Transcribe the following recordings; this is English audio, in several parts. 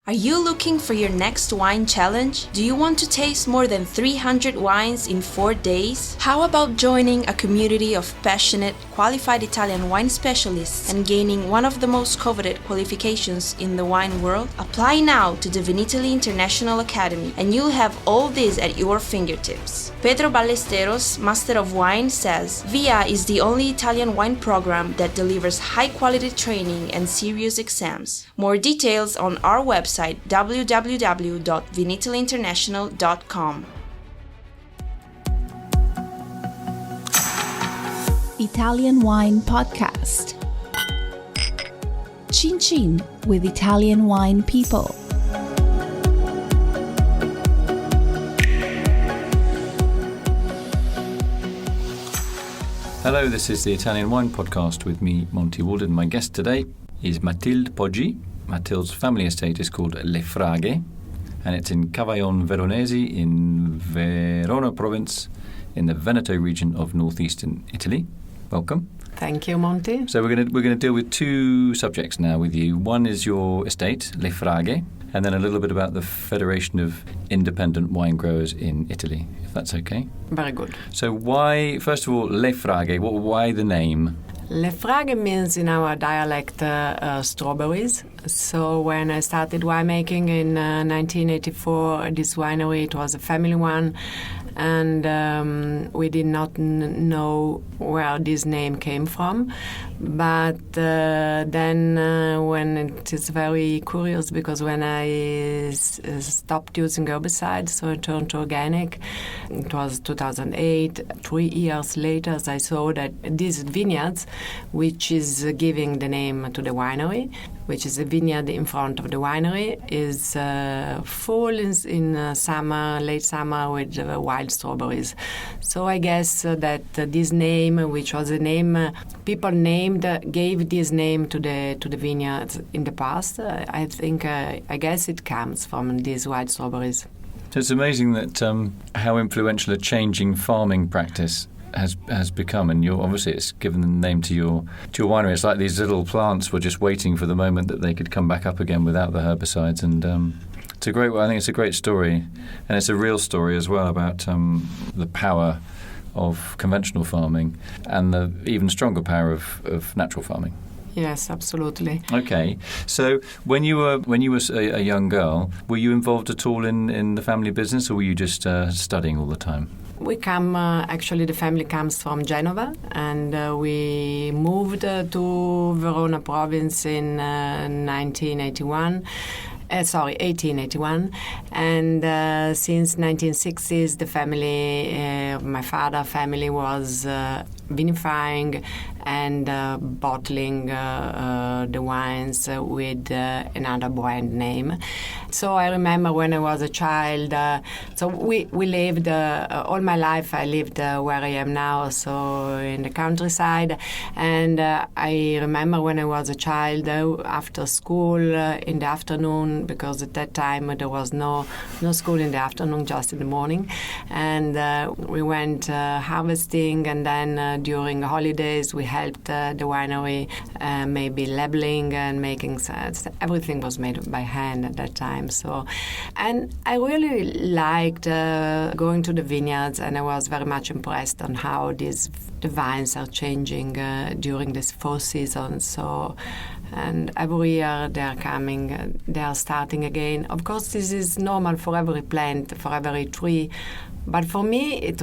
Are you looking for your next wine challenge? Do you want to taste more than 300 wines in 4 days? How about joining a community of passionate, qualified Italian wine specialists and gaining one of the most coveted qualifications in the wine world? Apply now to the Vinitaly International Academy and you'll have all this at your fingertips. Pedro Ballesteros, Master of Wine, says, VIA is the only Italian wine program that delivers high-quality training and serious exams. More details on our website www.vinitalyinternational.com. Italian Wine Podcast. Chin Chin with Italian wine people. Hello, this is the Italian Wine Podcast with me, Monty, Waldin. My guest today is Matilde Poggi. Matilde's family estate is called Le Fraghe, and it's in Cavaillon Veronese in Verona province in the Veneto region of northeastern Italy. Welcome. Thank you, Monty. So we're going to deal with two subjects now with you. One is your estate, Le Fraghe, and then a little bit about the Federation of Independent Wine Growers in Italy, if that's okay. Very good. So why, first of all, Le Fraghe? Why the name? Le Fraghe means in our dialect strawberries. So when I started winemaking in 1984, this winery, it was a family one, and we did not know where this name came from. But then when it is very curious, because when I stopped using herbicides, so I turned to organic, it was 2008. 3 years later, I saw that these vineyards, which is giving the name to the winery, which is a vineyard in front of the winery, is full in summer, late summer, with wild strawberries. So I guess that this name, which was a name people gave this name to the vineyards in the past. I think, I guess it comes from these wild strawberries. So it's amazing that how influential a changing farming practice has become, and obviously it's given the name to your winery. It's like these little plants were just waiting for the moment that they could come back up again without the herbicides, and I think it's a great story, and it's a real story as well about the power of conventional farming and the even stronger power of natural farming. Yes, absolutely. Okay, so when you were a young girl, were you involved at all in the family business, or were you just studying all the time? We come, actually the family comes from Genova, and we moved to Verona province in 1881, and since 1960s the family, my father's family was vinifying and bottling the wines with another brand name. So I remember when I was a child, so we lived, all my life I lived where I am now, so in the countryside, and I remember when I was a child, after school in the afternoon, because at that time there was no school in the afternoon, just in the morning, and we went harvesting, and then during holidays we helped the winery, maybe labeling and making sets. Everything was made by hand at that time. So, and I really liked going to the vineyards, and I was very much impressed on how the vines are changing during this 4 seasons. So, and every year they are coming, they are starting again. Of course, this is normal for every plant, for every tree. But for me, I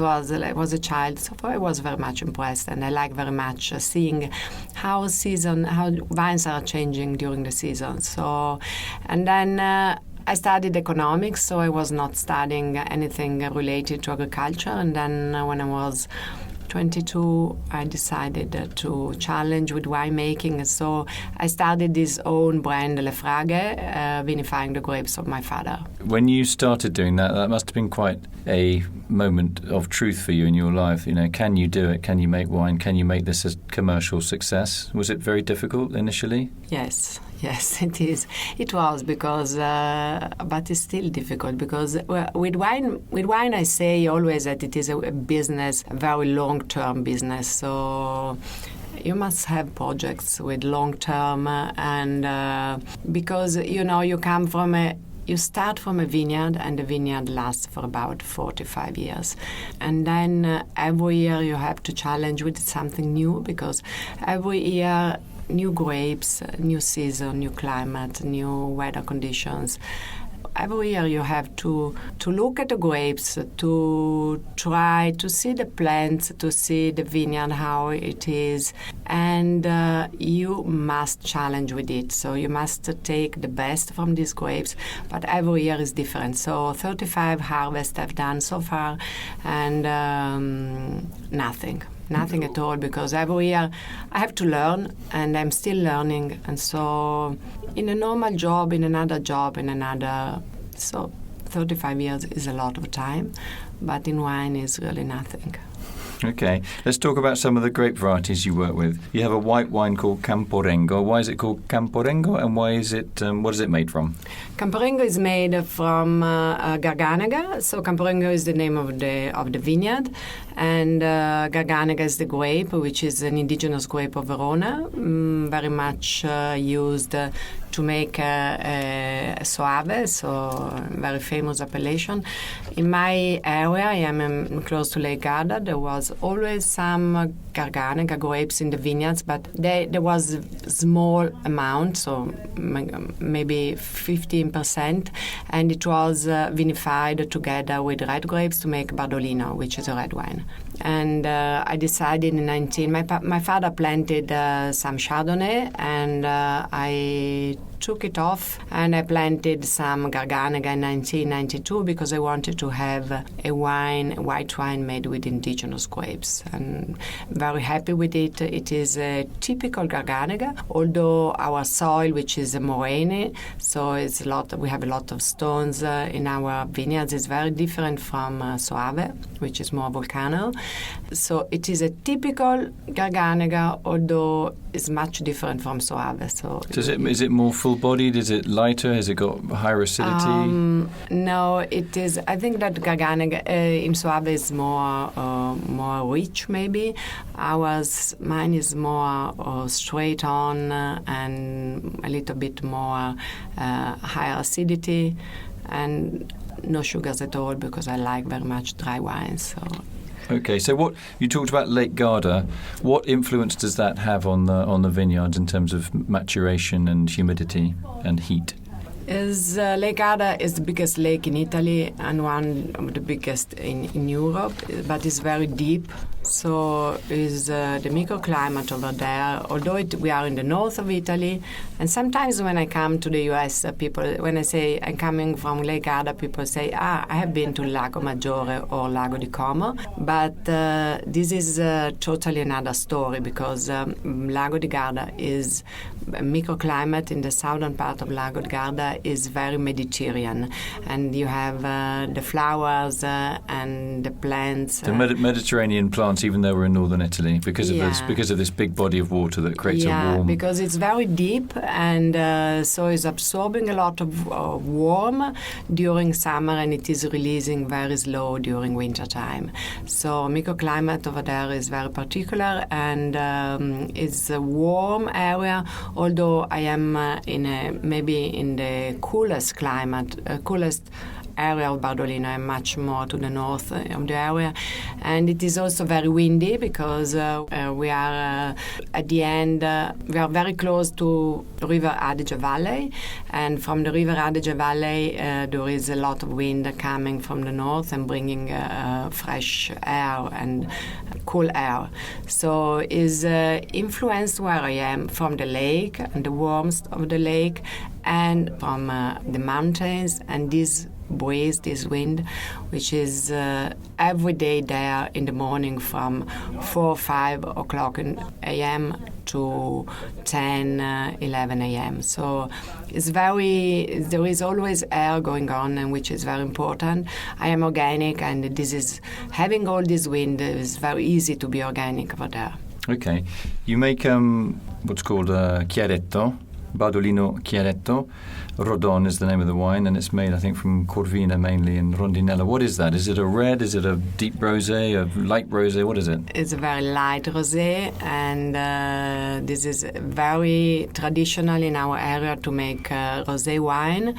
was a child, so I was very much impressed, and I like very much seeing how vines are changing during the season. So, and then I studied economics, so I was not studying anything related to agriculture. And then when I was 22, I decided to challenge with winemaking. So I started this own brand, Le Fraghe, vinifying the grapes of my father. When you started doing that, that must have been quite a moment of truth for you in your life. You know, can you do it? Can you make wine? Can you make this a commercial success? Was it very difficult initially? Yes, it is. It was because, but it's still difficult because with wine, I say always that it is a business, a very long-term business. So you must have projects with long term, and because you come from you start from a vineyard, and the vineyard lasts for about 45 years. And then every year you have to challenge with something new, because every year new grapes, new season, new climate, new weather conditions. Every year you have to look at the grapes, to try to see the plants, to see the vineyard, how it is, and you must challenge with it. So you must take the best from these grapes, but every year is different. So 35 harvests I've done so far, and nothing at all, because every year I have to learn, and I'm still learning. And so in a normal job, so 35 years is a lot of time, but in wine is really nothing. Okay, let's talk about some of the grape varieties you work with. You have a white wine called Camporengo. Why is it called Camporengo, and why is it? What is it made from? Camporengo is made from Garganega. So Camporengo is the name of the vineyard, and Garganega is the grape, which is an indigenous grape of Verona, very much used to make a Soave, so very famous appellation. In my area, I am close to Lake Garda. There was always some Garganega grapes in the vineyards, but there was a small amount, so maybe 15%, and it was vinified together with red grapes to make Bardolino, which is a red wine. And I decided in 19. My father planted some Chardonnay, and I took it off, and I planted some Garganega in 1992 because I wanted to have a white wine made with indigenous grapes, and very happy with it. It is a typical Garganega, although our soil, which is a moraine, so we have a lot of stones in our vineyards, is very different from Soave, which is more volcano. So it is a typical Garganega, although it's much different from Soave. So is it more full-bodied? Is it lighter? Has it got higher acidity? No, it is. I think that Garganega in Soave is more rich, maybe. Mine is more straight on and a little bit more higher acidity, and no sugars at all, because I like very much dry wines. So. Okay, so what you talked about Lake Garda. What influence does that have on the vineyards in terms of maturation and humidity and heat? Lake Garda is the biggest lake in Italy and one of the biggest in Europe, but it's very deep. So is the microclimate over there, although we are in the north of Italy. And sometimes when I come to the US, when I say I'm coming from Lake Garda, people say, I have been to Lago Maggiore or Lago di Como. But this is totally another story, because Lago di Garda is a microclimate in the southern part of Lago di Garda is very Mediterranean. And you have the flowers and the plants. The Mediterranean plants, even though we're in northern Italy, because of this big body of water that creates a warm. Yeah, because it's very deep, and so it's absorbing a lot of warm during summer, and it is releasing very slow during winter time. So microclimate over there is very particular, and it's a warm area. Although I am maybe in the coolest climate, coolest area of Bardolino. I'm much more to the north of the area, and it is also very windy, because we are at the end, we are very close to River Adige Valley, and from the River Adige Valley there is a lot of wind coming from the north and bringing fresh air and cool air. So is influenced where I am from the lake and the warmth of the lake, and from the mountains, and this breeze, this wind, which is every day there in the morning from 4 or 5 o'clock a.m. to 10, 11 a.m. So there is always air going on, and which is very important. I am organic, and having all this wind is very easy to be organic over there. Okay. You make what's called chiaretto, Bardolino Chiaretto. Rodon is the name of the wine, and it's made, I think, from Corvina mainly and Rondinella. What is that? Is it a red? Is it a deep rosé? A light rosé? What is it? It's a very light rosé, and this is very traditional in our area to make rosé wine.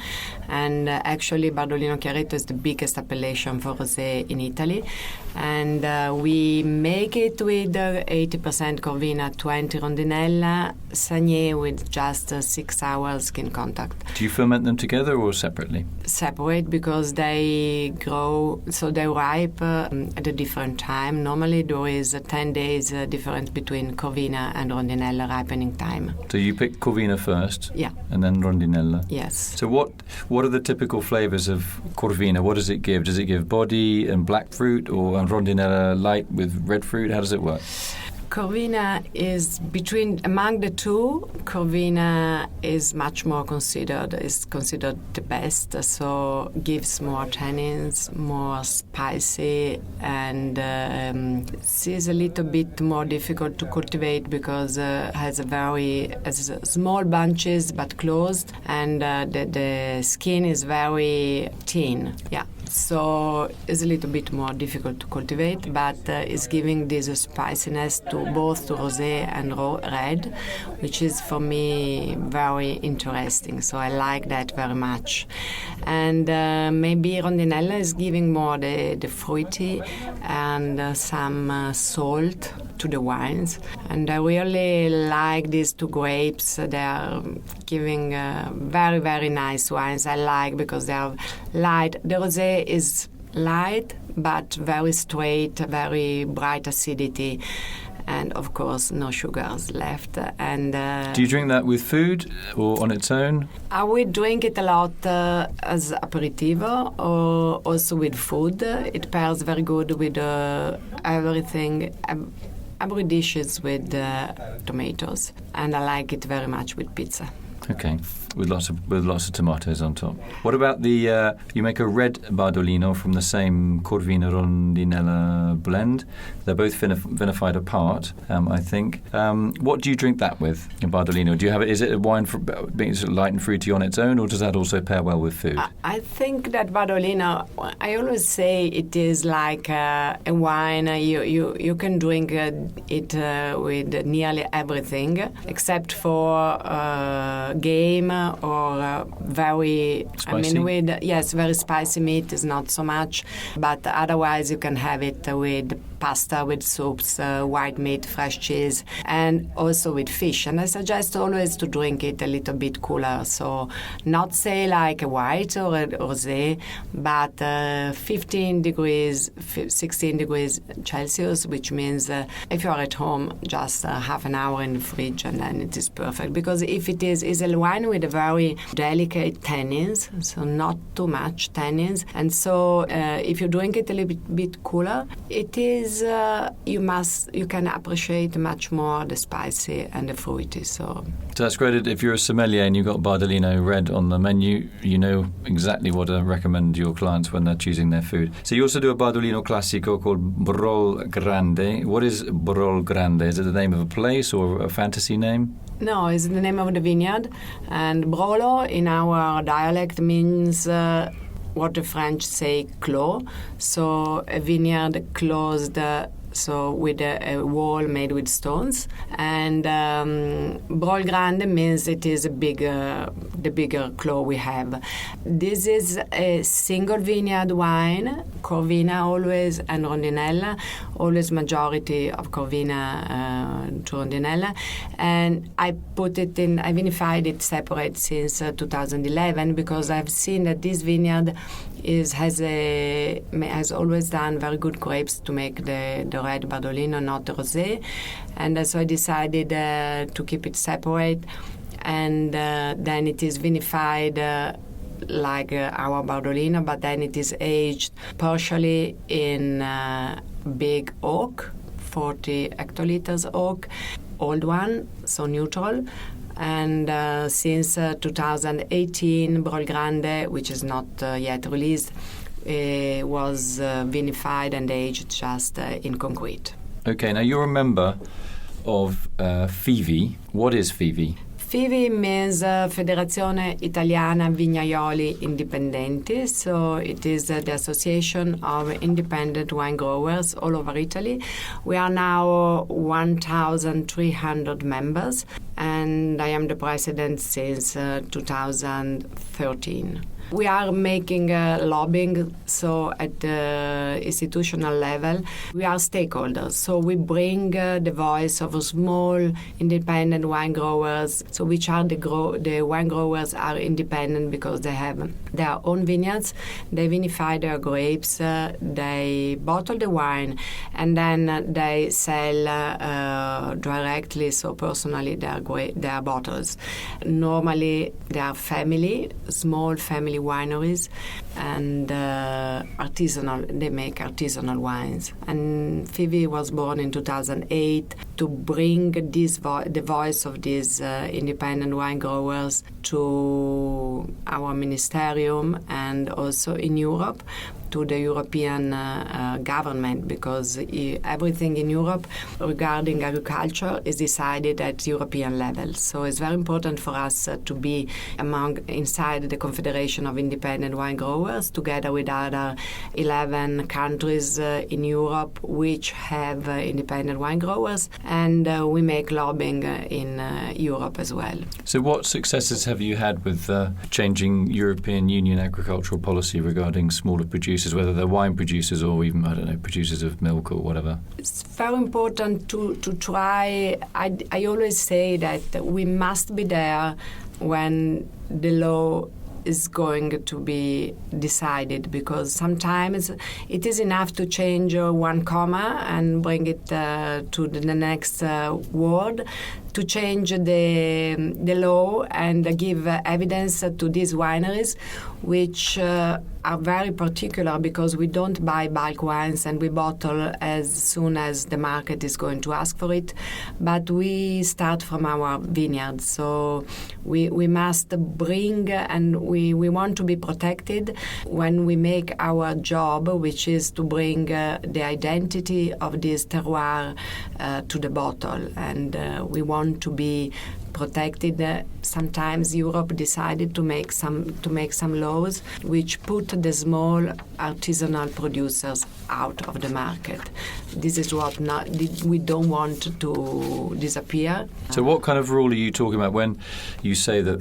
And actually, Bardolino Chiaretto is the biggest appellation for rosé in Italy. And we make it with 80% Corvina, 20 Rondinella, Sagné with just 6 hours skin contact. Do you ferment them together or separately? Separate, because they grow, so they ripe at a different time. Normally there is a 10 days difference between Corvina and Rondinella ripening time. So you pick Corvina first? Yeah. And then Rondinella? Yes. So what are the typical flavours of Corvina? What does it give? Does it give body and black fruit, or Rondinella light with red fruit? How does it work? Corvina is among the two. Corvina is much more considered the best, so gives more tannins, more spicy, and is a little bit more difficult to cultivate because has small bunches but closed, and the skin is very thin. Yeah. So it's a little bit more difficult to cultivate, but it's giving this spiciness to both to rosé and red, which is for me very interesting. So I like that very much. And maybe Rondinella is giving more the fruity and some salt to the wines. And I really like these two grapes. They are giving very, very nice wines. I like because they are light. The rosé is light but very straight, very bright acidity, and of course no sugars left. And do you drink that with food or on its own? I would drink it a lot as aperitivo or also with food. It pairs very good with everything. Every dishes with tomatoes, and I like it very much with pizza. Okay, with lots of tomatoes on top. What about the? You make a red Bardolino from the same Corvina Rondinella blend. They're both vinified apart, I think. What do you drink that with? A Bardolino? Do you have it? Is it a wine being sort of light and fruity on its own, or does that also pair well with food? I think that Bardolino. I always say it is like a wine. You can drink it with nearly everything except for game or very spicy? Very spicy meat is not so much, but otherwise you can have it with pasta, with soups, white meat, fresh cheese, and also with fish. And I suggest always to drink it a little bit cooler, so not say like a white or a rosé, but 15 degrees, 16 degrees Celsius, which means if you are at home, just half an hour in the fridge, and then it is perfect. Because if it is a wine with a very delicate tannins, so not too much tannins, and so if you drink it a little bit cooler, it is you can appreciate much more the spicy and the fruity. So that's great. If you're a sommelier and you've got Bardolino red on the menu, you know exactly what to recommend your clients when they're choosing their food. So you also do a Bardolino Classico called Brol Grande. What is Brol Grande? Is it the name of a place or a fantasy name? No, it's the name of the vineyard. And Brolo in our dialect means what the French say clos, so a vineyard closed, so with a wall made with stones. And Brol Grande means it is the bigger clos we have. This is a single vineyard wine, Corvina always and Rondinella, always majority of Corvina to Rondinella. And I vinified it separate since 2011 because I've seen that this vineyard has always done very good grapes to make the red Bardolino, not the rosé, and so I decided to keep it separate, and then it is vinified like our Bardolino, but then it is aged partially in big oak, 40 hectoliters oak, old one, so neutral. And since 2018, Brol Grande, which is not yet released, was vinified and aged just in concrete. Okay, now you're a member of FIVI. What is FIVI? FIVI means Federazione Italiana Vignaioli Indipendenti, so it is the Association of Independent Wine Growers all over Italy. We are now 1,300 members, and I am the president since 2013. We are making lobbying, so at the institutional level, we are stakeholders. So we bring the voice of small independent wine growers, so which are the wine growers are independent because they have their own vineyards, they vinify their grapes, they bottle the wine, and then they sell directly, so personally, their bottles. Normally, they are small family wineries, and artisanal. They make artisanal wines. And FIVI was born in 2008 to bring the voice of these independent wine growers to our ministerium and also in Europe, to the European government, because everything in Europe regarding agriculture is decided at European level. So it's very important for us to be inside the Confederation of Independent Wine Growers, together with other 11 countries in Europe which have independent wine growers, and we make lobbying in Europe as well. So what successes have you had with changing European Union agricultural policy regarding smaller producers, whether they're wine producers or even, I don't know, producers of milk or whatever? It's very important to try. I always say that we must be there when the law is going to be decided, because sometimes it is enough to change one comma and bring it to the next word, to change the law and give evidence to these wineries, which are very particular, because we don't buy bulk wines and we bottle as soon as the market is going to ask for it, but we start from our vineyards. So we must bring, and we want to be protected when we make our job, which is to bring the identity of this terroir to the bottle, and we want to be protected. Sometimes Europe decided to make some laws which put the small artisanal producers out of the market. This is what we don't want to disappear. So what kind of rule are you talking about when you say that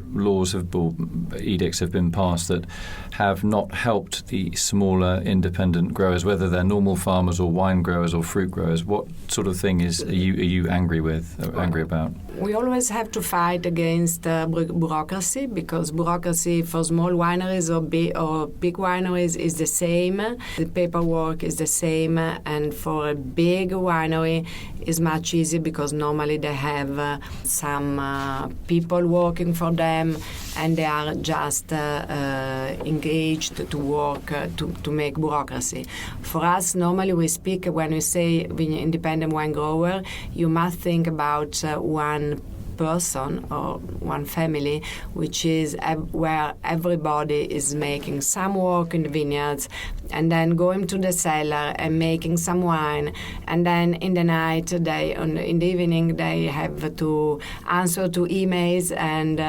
edicts have been passed that have not helped the smaller independent growers, whether they're normal farmers or wine growers or fruit growers? What sort of thing are you angry about? We always have to fight against bureaucracy, because bureaucracy for small wineries or big wineries is the same. The paperwork is the same, and for a big winery is much easier because normally they have some people working for them, and they are just engaged to work to make bureaucracy. For us, normally we speak, when we say independent wine grower, you must think about one person or one family, which is where everybody is making some work in the vineyards and then going to the cellar and making some wine, and then in the night, in the evening, they have to answer to emails and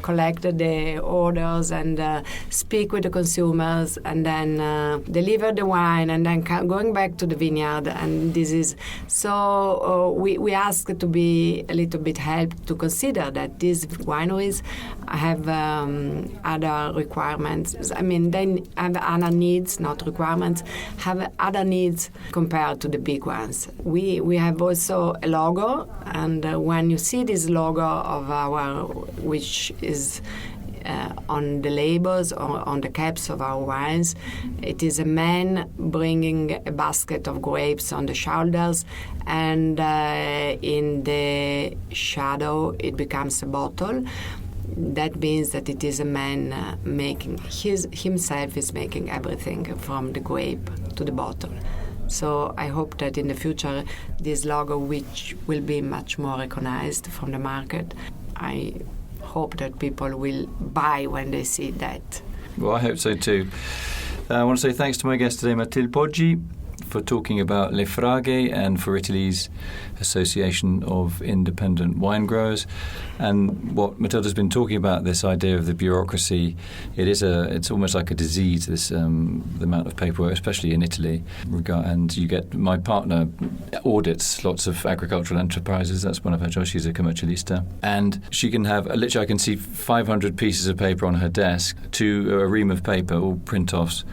collect the orders and speak with the consumers, and then deliver the wine, and then going back to the vineyard. And this is so we ask to be a little bit helped to consider that these wineries have other requirements. I mean, they have other needs, not requirements, have other needs compared to the big ones. We have also a logo, and when you see this logo of which is on the labels or on the caps of our wines, it is a man bringing a basket of grapes on the shoulders, and in the shadow it becomes a bottle. That means that it is a man himself is making everything from the grape to the bottle. So I hope that in the future this logo, which will be much more recognized from the market, I hope that people will buy when they see that. Well, I hope so too. I want to say thanks to my guest today, Matilde Poggi, for talking about Le Fraghe and for Italy's Association of Independent Wine Growers. And what Matilda's been talking about, this idea of the bureaucracy, it's almost like a disease, this the amount of paperwork, especially in Italy. And my partner audits lots of agricultural enterprises. That's one of her jobs. She's a commercialista. And she can have, literally I can see 500 pieces of paper on her desk, to a ream of paper, all print-offs.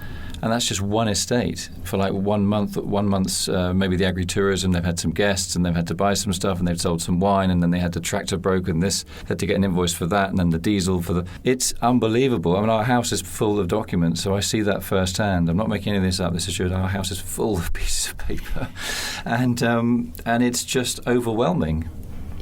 And that's just one estate for like 1 month. 1 month's maybe the agri-tourism. They've had some guests and they've had to buy some stuff and they've sold some wine and then they had the tractor broke and this had to get an invoice for that and then the diesel for the. It's unbelievable. I mean, our house is full of documents, so I see that firsthand. I'm not making any of this up. This is true. Our house is full of pieces of paper, and it's just overwhelming.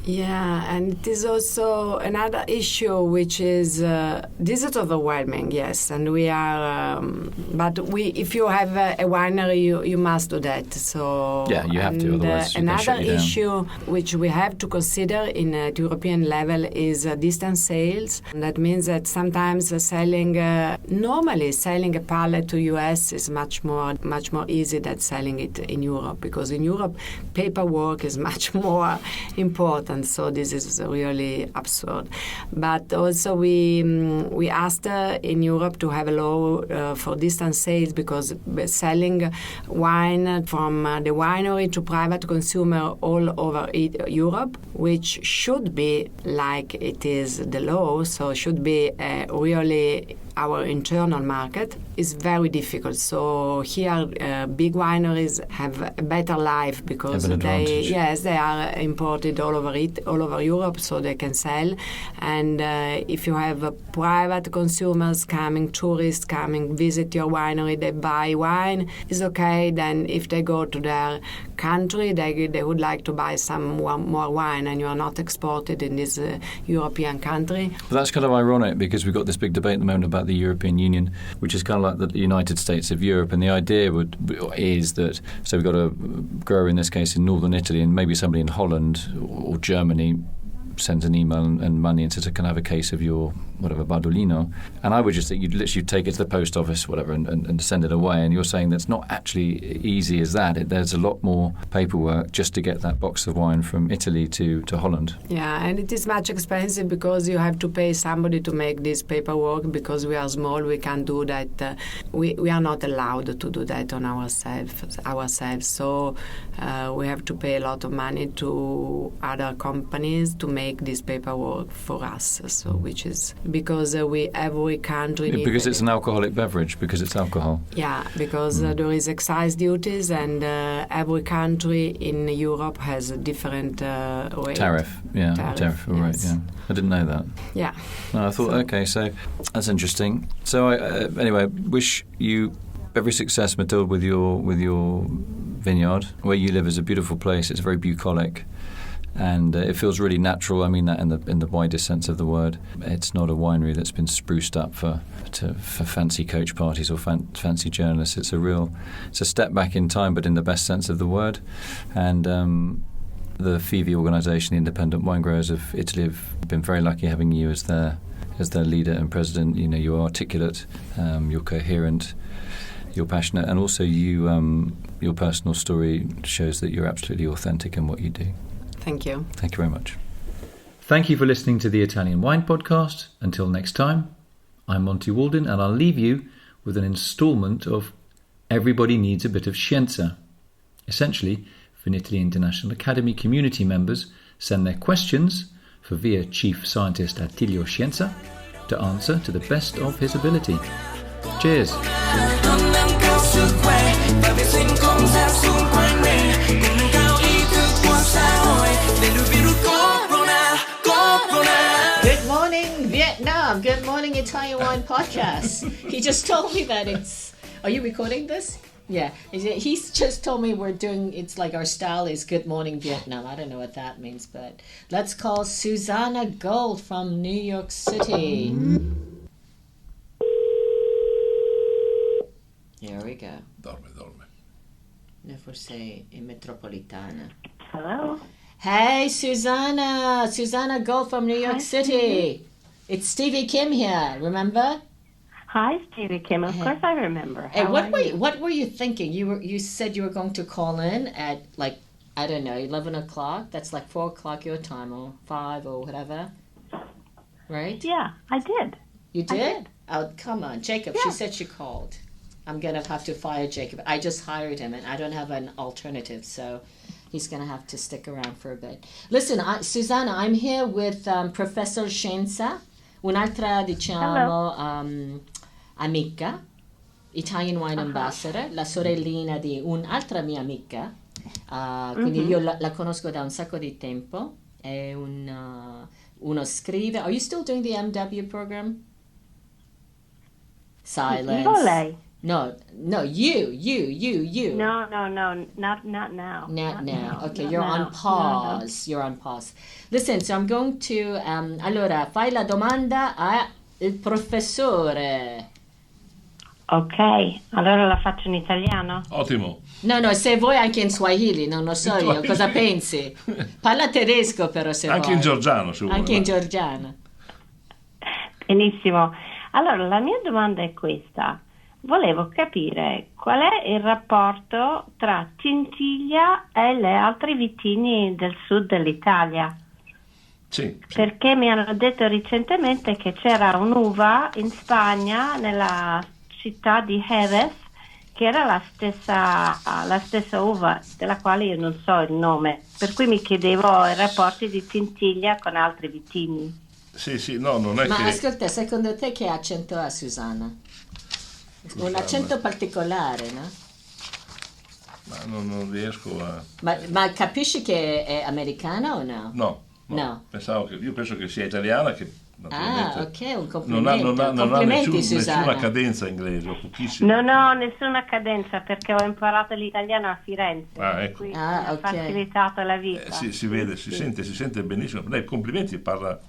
Yeah, and it is also another issue, which is this is overwhelming, yes, and we are. If you have a winery, you must do that. So yeah, you have to. Otherwise, another issue which we have to consider in a European level is distance sales. And that means that sometimes normally selling a pallet to US is much more easy than selling it in Europe, because in Europe paperwork is much more important. So this is really absurd. But also we asked in Europe to have a law for distance sales, because selling wine from the winery to private consumer all over Europe, which should be like it is the law, so should be really our internal market, is very difficult. So here big wineries have a better life because they are imported all over Europe, so they can sell. And if you have private consumers coming, tourists coming, visit your winery, they buy wine, it's okay. Then if they go to their country, they would like to buy some more wine, and you are not exported in this European country. Well, that's kind of ironic, because we've got this big debate at the moment about the European Union, which is kind of like the United States of Europe, and the idea is that, so we've got a grower in this case in northern Italy, and maybe somebody in Holland or Germany sends an email and money and says, can I have a case of your whatever Bardolino? And I would just think you'd literally take it to the post office, whatever, and send it away. And you're saying that's not actually easy as that. There's a lot more paperwork just to get that box of wine from Italy to Holland. Yeah, and it is much expensive because you have to pay somebody to make this paperwork. Because we are small, we can't do that. We are not allowed to do that on ourselves. So we have to pay a lot of money to other companies to make this paperwork for us. So which is because every country because it's an alcoholic beverage, because it's alcohol. Yeah, because there is excise duties, and every country in Europe has a different rate. Tariff, yes. Right, yeah. I didn't know that. Yeah. No, I thought, okay, so that's interesting. So anyway, wish you every success, Matilde, with your vineyard. Where you live is a beautiful place. It's very bucolic. And it feels really natural. I mean that in the widest sense of the word. It's not a winery that's been spruced up for fancy coach parties or fancy journalists. It's a step back in time, but in the best sense of the word. And the FIVI organisation, the Independent Wine Growers of Italy, have been very lucky having you as their leader and president. You know, you're articulate, you're coherent, you're passionate, and also your personal story shows that you're absolutely authentic in what you do. Thank you. Thank you very much. Thank you for listening to the Italian Wine Podcast. Until next time, I'm Monty Waldin, and I'll leave you with an instalment of Everybody Needs a Bit of Scienza. Essentially, Vinitaly International Academy community members send their questions for via Chief Scientist Attilio Scienza to answer to the best of his ability. Cheers. Good morning, Vietnam. Good morning, Italian Wine Podcast. He just told me that it's... Are you recording this? Yeah. He's just told me it's like our style is Good Morning Vietnam. I don't know what that means, but let's call Susannah Gold from New York City. Here we go. Dorme. Forse in metropolitana. Hello. Hey, Susannah Gold from New York City. It's Stevie Kim here, remember? Hi, Stevie Kim. Of course I remember. Hey, How are you? what were you thinking? You said you were going to call in at like, I don't know, 11 o'clock. That's like 4 o'clock your time, or 5 or whatever, right? Yeah, I did. You I did? did. Oh, come on, Jacob. She said she called. I'm gonna have to fire Jacob. I just hired him, and I don't have an alternative, so he's gonna have to stick around for a bit. Listen, Susannah, I'm here with Professor Scienza, un'altra, diciamo, amica, Italian Wine Ambassador, la sorellina di un'altra mia amica. Quindi io la conosco da un sacco di tempo. È uno scrive. Are you still doing the MW program? Silence. Io lei. No, you. No, not now. Not now. Okay, Not you're now. on pause. You're on pause. Listen, so I'm going to allora fai la domanda al professore. Ok, allora la faccio in italiano. Ottimo. No, se vuoi anche in Swahili, non lo so io, cosa pensi? Parla tedesco però se Anche vuoi. in georgiano, se vuoi. Anche in georgiano. Benissimo. Allora, la mia domanda è questa. Volevo capire qual è il rapporto tra Tintiglia e le altre vitigni del sud dell'Italia. Sì. Perché mi hanno detto recentemente che c'era un'uva in Spagna, nella città di Jerez, che era la stessa uva della quale io non so il nome, per cui mi chiedevo i rapporti di Tintiglia con altri vitigni. Sì, no, non è Ma che... ascolta, secondo te che accento ha Susannah? Un accento particolare, no? Ma non riesco a... Ma capisci che è americana o no? No. Io penso che sia italiana, che naturalmente ok, un complimento. non ha Complimenti, Susannah. nessuna cadenza inglese, o pochissima. Non ho nessuna cadenza perché ho imparato l'italiano a Firenze, Ecco. quindi mi Ah, ha ok. facilitato la vita. Si vede, si sente benissimo. Lei, complimenti, parla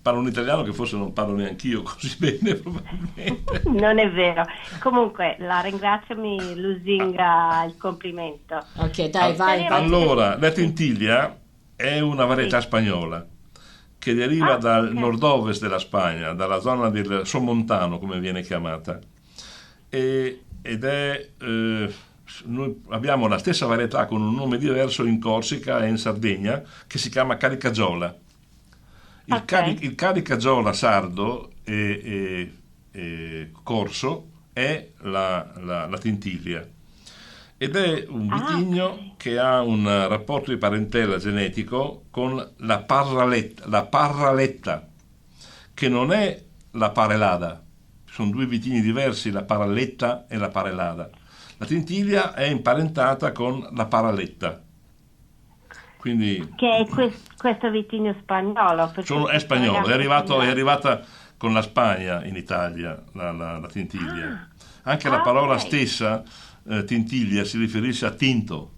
un italiano che forse non parlo neanch'io così bene, probabilmente. Non è vero. Comunque, la ringrazio, mi lusinga il complimento. Ok, dai, vai. Allora, la Tintiglia è una varietà spagnola che deriva dal nord-ovest della Spagna, dalla zona del Somontano, come viene chiamata, ed è... noi abbiamo la stessa varietà con un nome diverso in Corsica e in Sardegna, che si chiama Caricagiola. Il Caricagiola sardo e corso è la Tintiglia, ed è un vitigno che ha un rapporto di parentela genetico con la Parraletta, che non è la Parelada. Sono due vitigni diversi, la Parraletta e la Parelada. La Tintiglia è imparentata con la Paraletta. Quindi, Che è questo vitigno spagnolo? è spagnolo, è arrivata con la Spagna in Italia, la Tintiglia. Anche la parola stessa, Tintiglia, si riferisce a tinto,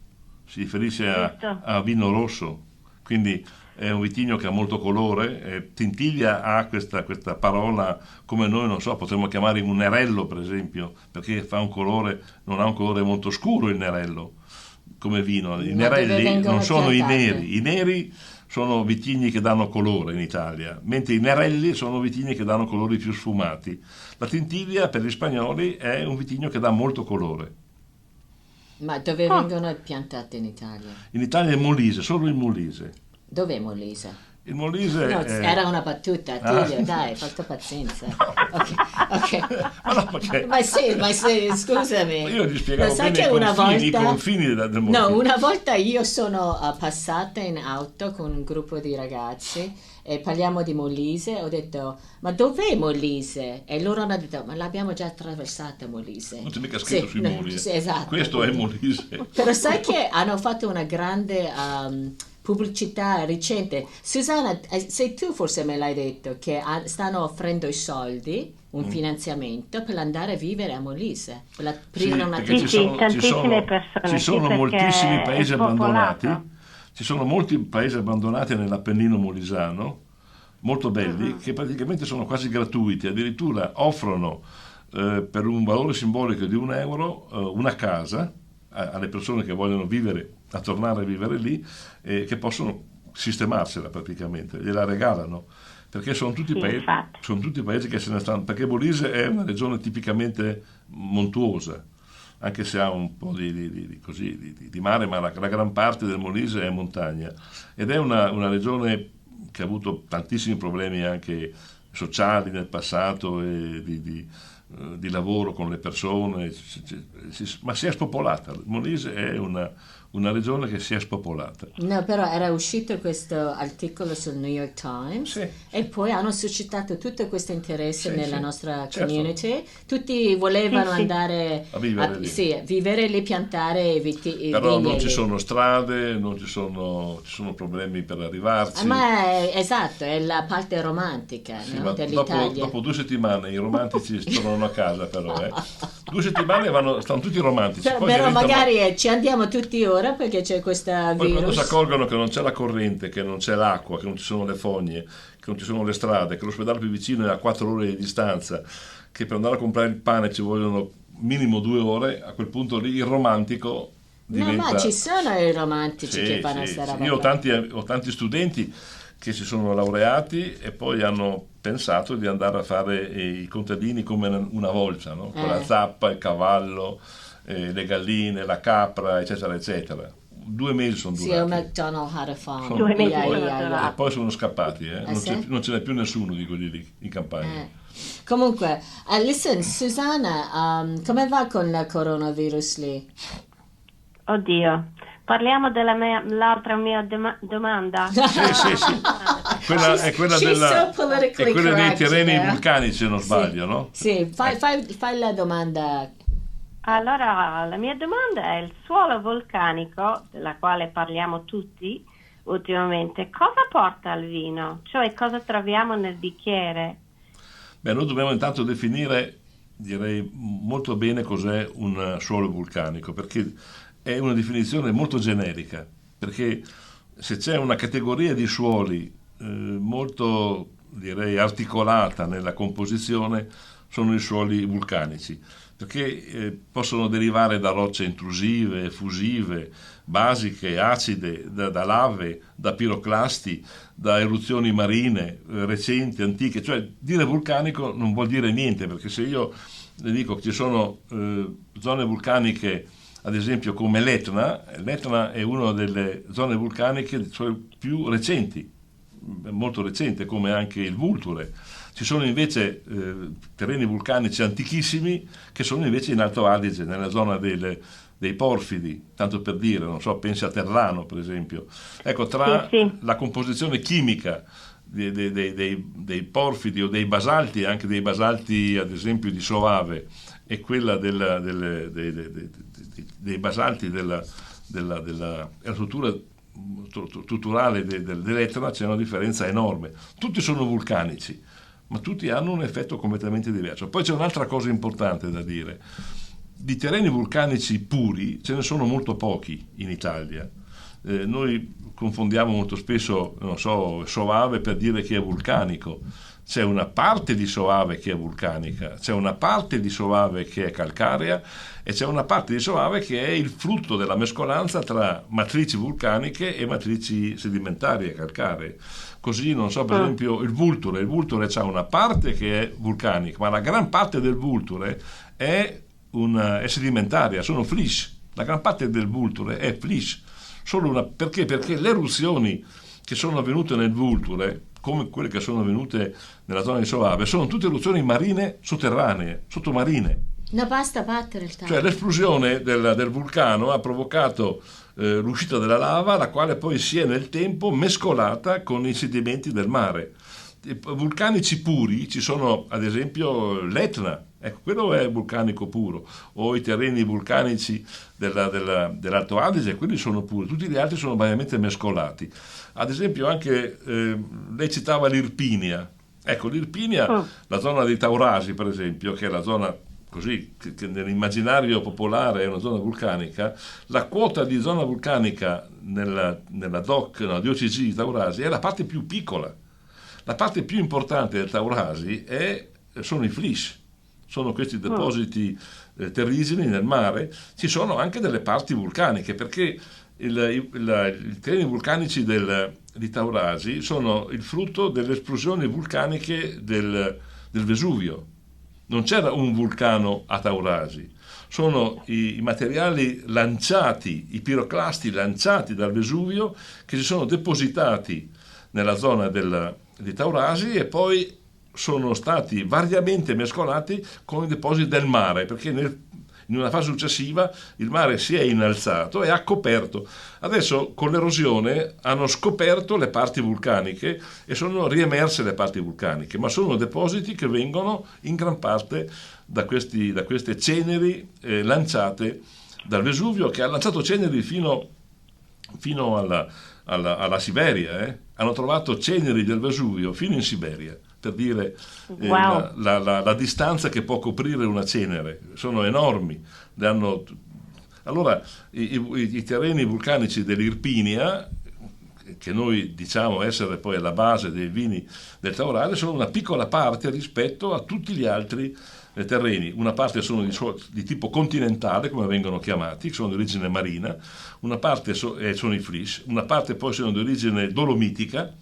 si riferisce a vino rosso. Quindi è un vitigno che ha molto colore. Tintiglia ha questa parola, come noi, non so, potremmo chiamare un nerello, per esempio, perché non ha un colore molto scuro il nerello, come vino. I nerelli non sono i neri. I neri sono vitigni che danno colore in Italia, mentre i nerelli sono vitigni che danno colori più sfumati. La Tintiglia per gli spagnoli è un vitigno che dà molto colore. Ma dove vengono piantate in Italia? In Italia è Molise, solo il Molise. Dov'è Molise? Il Molise No, era una battuta, Tiglio, dai, fatto pazienza. Ok. Ma sì, scusami. Io gli spiegavo sai bene i confini del Molise. No, una volta io sono passata in auto con un gruppo di ragazzi e parliamo di Molise, ho detto, ma dov'è Molise? E loro hanno detto, ma l'abbiamo già attraversata Molise. Non c'è mica scritto sui muri. Sì, esatto. Questo è Molise. Però sai che hanno fatto una grande... pubblicità recente. Susannah, sei tu forse me l'hai detto che stanno offrendo i soldi, un finanziamento per andare a vivere a Molise, per aprire una tantissime persone. Ci sono moltissimi paesi abbandonati. Ci sono molti paesi abbandonati nell'Appennino molisano, molto belli, che praticamente sono quasi gratuiti, addirittura offrono per un valore simbolico di €1 una casa alle persone che vogliono a tornare a vivere lì, che possono sistemarsela praticamente, gliela regalano. perché sono tutti, infatti. sono tutti paesi che se ne stanno, perché Molise è una regione tipicamente montuosa, anche se ha un po' di mare, ma la gran parte del Molise è montagna, ed è una regione che ha avuto tantissimi problemi anche sociali nel passato e di lavoro con le persone, ma si è spopolata. Il Molise è una regione che si è spopolata. No, però era uscito questo articolo sul New York Times, Sì. e poi hanno suscitato tutto questo interesse Sì, nella sì, certo. Certo. Community. Tutti volevano Sì. andare A vivere lì. sì, vivere lì, piantare i Però vigne non ci lì. sono strade, ci sono problemi per arrivarci. Esatto, è la parte romantica, Sì, no, ma dell'Italia. dopo 2 settimane i romantici tornano a casa, però 2 settimane stanno tutti romantici. Poi Però diventano- magari ci andiamo tutti ora perché c'è questa Poi quando si virus. accorgono che non c'è la corrente, che non c'è l'acqua, che non ci sono le fogne, che non ci sono le strade, che l'ospedale più vicino è a 4 ore di distanza, che per andare a comprare il pane ci vogliono minimo 2 ore, a quel punto lì il romantico diventa... No, ma ci sono i romantici Sì, che fanno sì, sta sì. roba Io qua. ho tanti studenti che si sono laureati e poi hanno pensato di andare a fare i contadini come una volta, no? Con la zappa, il cavallo, le galline, la capra, eccetera, eccetera. 2 mesi sono Sì, durati. McDonald had a farm. 2 mesi Yeah, sono yeah, durati. yeah. E poi sono scappati, sì? non ce n'è più nessuno di quelli lì in campagna. Comunque, listen, Susannah, come va con il coronavirus lì? Oddio, parliamo l'altra mia domanda. Sì. È quella She's so politically è quella dei correct, terreni eh? vulcanici, se non sbaglio, no? Sì, fai la domanda. Allora, la mia domanda è: il suolo vulcanico, della quale parliamo tutti ultimamente, cosa porta al vino? Cioè, cosa troviamo nel bicchiere? Beh, noi dobbiamo intanto definire, direi molto bene, cos'è un suolo vulcanico, perché è una definizione molto generica, perché se c'è una categoria di suoli molto, direi, articolata nella composizione, sono i suoli vulcanici, perché possono derivare da rocce intrusive, effusive, basiche, acide, da lave, da piroclasti, da eruzioni marine recenti, antiche. Cioè, dire vulcanico non vuol dire niente, perché se io le dico che ci sono zone vulcaniche, ad esempio come l'Etna è una delle zone vulcaniche più recenti, molto recente, come anche il Vulture. Ci sono invece terreni vulcanici antichissimi che sono invece in Alto Adige, nella zona dei porfidi, tanto per dire, non so, pensi a Terrano per esempio. Ecco, tra la composizione chimica dei porfidi o dei basalti, anche dei basalti ad esempio di Soave, e quella dei basalti della struttura strutturale dell'Etna, c'è una differenza enorme. Tutti sono vulcanici, ma tutti hanno un effetto completamente diverso. Poi c'è un'altra cosa importante da dire: di terreni vulcanici puri ce ne sono molto pochi in Italia. Noi confondiamo molto spesso, non so, Soave per dire che è vulcanico. C'è una parte di Soave che è vulcanica, c'è una parte di Soave che è calcarea e c'è una parte di Soave che è il frutto della mescolanza tra matrici vulcaniche e matrici sedimentarie calcaree. Così, non so, per esempio il Vulture ha una parte che è vulcanica, ma la gran parte del Vulture è sedimentaria, sono flysch. La gran parte del Vulture è flysch. Perché? Perché le eruzioni che sono avvenute nel Vulture, come quelle che sono avvenute nella zona di Soave, sono tutte eruzioni marine sotterranee, sottomarine. No, basta battere il tavolo. Cioè l'esplosione del vulcano ha provocato l'uscita della lava, la quale poi si è nel tempo mescolata con i sedimenti del mare. Vulcanici puri ci sono, ad esempio, l'Etna, ecco, quello è vulcanico puro, o i terreni vulcanici dell'Alto Adige, quelli sono puri, tutti gli altri sono variamente mescolati. Ad esempio anche lei citava l'Irpinia. Ecco, l'Irpinia, la zona dei Taurasi per esempio, che è la zona così che nell'immaginario popolare è una zona vulcanica, la quota di zona vulcanica nella DOCG di Taurasi è la parte più piccola. La parte più importante del Taurasi sono i flysch, sono questi depositi terrigini nel mare. Ci sono anche delle parti vulcaniche, perché i terreni vulcanici di Taurasi sono il frutto delle esplosioni vulcaniche del Vesuvio. Non c'era un vulcano a Taurasi, sono i materiali lanciati, i piroclasti lanciati dal Vesuvio che si sono depositati nella zona di Taurasi e poi sono stati variamente mescolati con i depositi del mare, perché in una fase successiva il mare si è innalzato e ha coperto. Adesso con l'erosione hanno scoperto le parti vulcaniche e sono riemerse le parti vulcaniche, ma sono depositi che vengono in gran parte da queste ceneri lanciate dal Vesuvio, che ha lanciato ceneri fino alla Siberia. Hanno trovato ceneri del Vesuvio fino in Siberia, per dire Wow. la distanza che può coprire una cenere. Sono enormi. Allora i terreni vulcanici dell'Irpinia, che noi diciamo essere poi alla base dei vini del Taurasi, sono una piccola parte rispetto a tutti gli altri terreni. Una parte sono di tipo continentale, come vengono chiamati, sono di origine marina, una parte sono i flysch, una parte poi sono di origine dolomitica,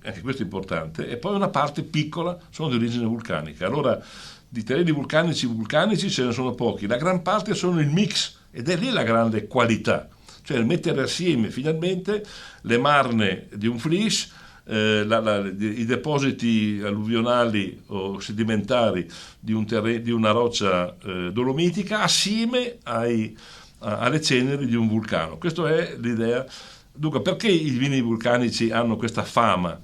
anche questo è importante, e poi una parte piccola sono di origine vulcanica. Allora di terreni vulcanici ce ne sono pochi, la gran parte sono il mix, ed è lì la grande qualità, cioè il mettere assieme finalmente le marne di un flysch, i depositi alluvionali o sedimentari di una roccia dolomitica assieme alle ceneri di un vulcano. Questa è l'idea. Dunque, perché i vini vulcanici hanno questa fama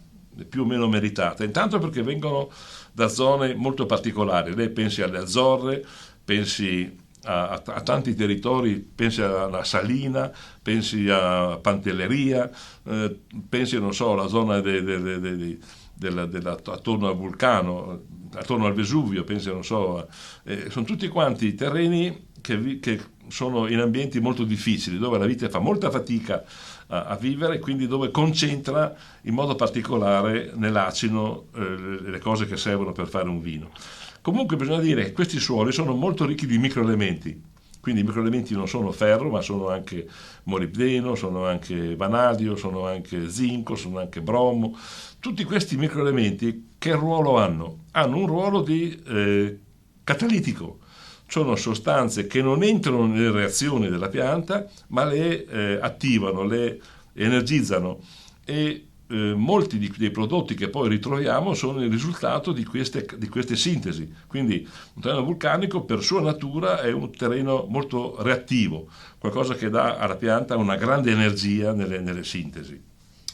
più o meno meritata? Intanto perché vengono da zone molto particolari. Lei pensi alle Azzorre, pensi a tanti territori, pensi alla Salina, pensi a Pantelleria, pensi, non so, alla zona attorno al vulcano, attorno al Vesuvio, pensi, non so, sono tutti quanti terreni che sono in ambienti molto difficili, dove la vite fa molta fatica a vivere, quindi dove concentra in modo particolare nell'acino le cose che servono per fare un vino. Comunque bisogna dire che questi suoli sono molto ricchi di microelementi, quindi i microelementi non sono ferro, ma sono anche molibdeno, sono anche vanadio, sono anche zinco, sono anche bromo. Tutti questi microelementi che ruolo hanno? Hanno un ruolo di catalitico. Sono sostanze che non entrano nelle reazioni della pianta, ma le attivano, le energizzano, e molti dei prodotti che poi ritroviamo sono il risultato di queste sintesi. Quindi un terreno vulcanico per sua natura è un terreno molto reattivo, qualcosa che dà alla pianta una grande energia nelle sintesi.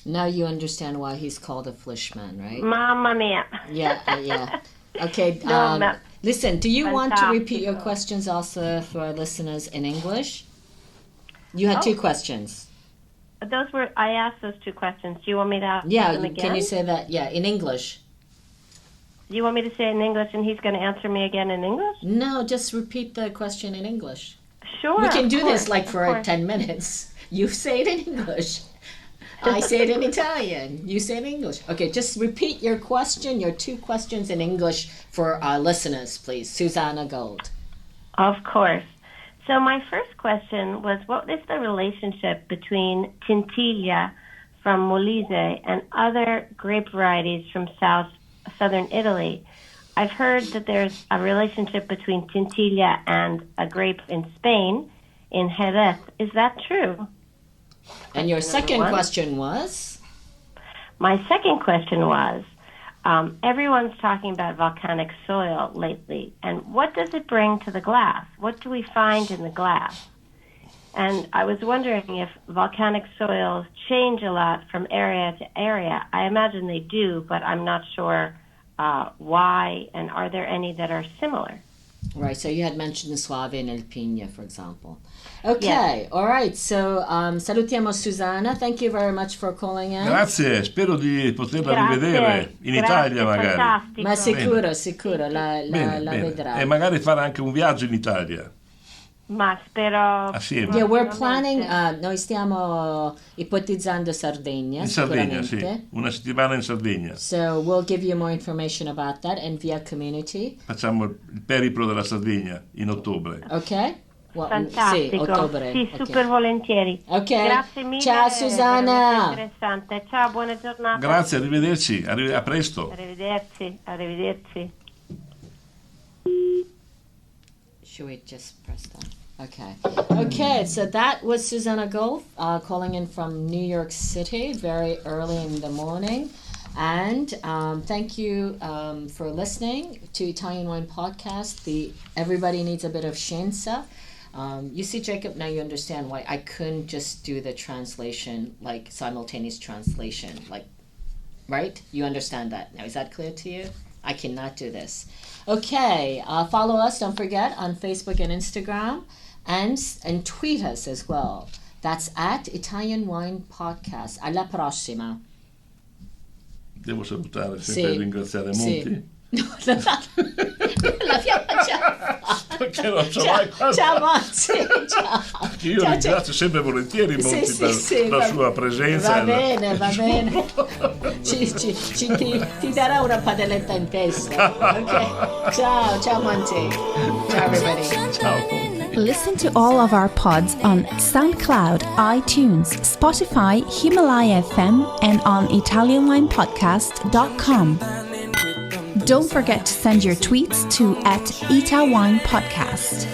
Now you understand why he's called a Flishman, right? Mamma mia. Yeah. Okay. No, listen, do you want to repeat your Fantastico. questions also for our listeners in English? You had two questions. I asked those two questions. Do you want me to ask Yeah, them again? can you say that? Yeah, in English. Do you want me to say it in English and he's going to answer me again in English? No, just repeat the question in English. Sure. We can of do course, this like of for course. 10 minutes. You say it in English. I say it in Italian. You say it in English. Okay, just repeat your question, your two questions in English for our listeners, please. Susannah Gold. Of course. So my first question was, what is the relationship between Tintiglia from Molise and other grape varieties from southern Italy? I've heard that there's a relationship between Tintiglia and a grape in Spain, in Jerez. Is that true? And your second one. question was? My second question was, everyone's talking about volcanic soil lately, and what does it bring to the glass? What do we find in the glass? And I was wondering if volcanic soils change a lot from area to area. I imagine they do, but I'm not sure why, and are there any that are similar? Right, so you had mentioned the Suave and Alpigna, for example. Okay, all right, so salutiamo Susannah. Thank you very much for calling in. Grazie, spero di poterla Grazie, rivedere in Italia magari. fantastico. Ma sicuro, la vedrà. E magari fare anche un viaggio in Italia Ma spero... assieme. Yeah, we're planning, noi stiamo ipotizzando Sardegna, In Sardegna, sicuramente. sì, una settimana in Sardegna. So we'll give you more information about that and via community. Facciamo il periplo della Sardegna in ottobre. Okay? Fantastico. Sì, ottobre. Sì, Ok. super volentieri. Ok. Grazie mille. Ciao è Susannah. veramente interessante. Ciao, buona giornata. Grazie, arrivederci, a presto. Arrivederci. Should we just press that? Okay, so that was Susannah Gold calling in from New York City very early in the morning. And thank you for listening to Italian Wine Podcast. Everybody needs a bit of scienza. You see, Jacob, now you understand why I couldn't just do the translation, like simultaneous translation, like, right? You understand that now. Is that clear to you? I cannot do this. Okay, follow us, don't forget, on Facebook and Instagram, and tweet us as well. That's at Italian Wine Podcast. Alla prossima. Devo salutare Sì. sempre ringraziare Monty. No, l'abbiamo già fatto. Perché non so mai quando. Ciao Monty, ciao. Io Ciao, ringrazio sempre volentieri Monty per la sua presenza. Va bene. Ti darà una padelletta in testa. Ok. Ciao Monty. Ciao everybody. Ciao. Listen to all of our pods on SoundCloud, iTunes, Spotify, Himalaya FM, and on ItalianWinePodcast.com. Don't forget to send your tweets to @ItaWinePodcast.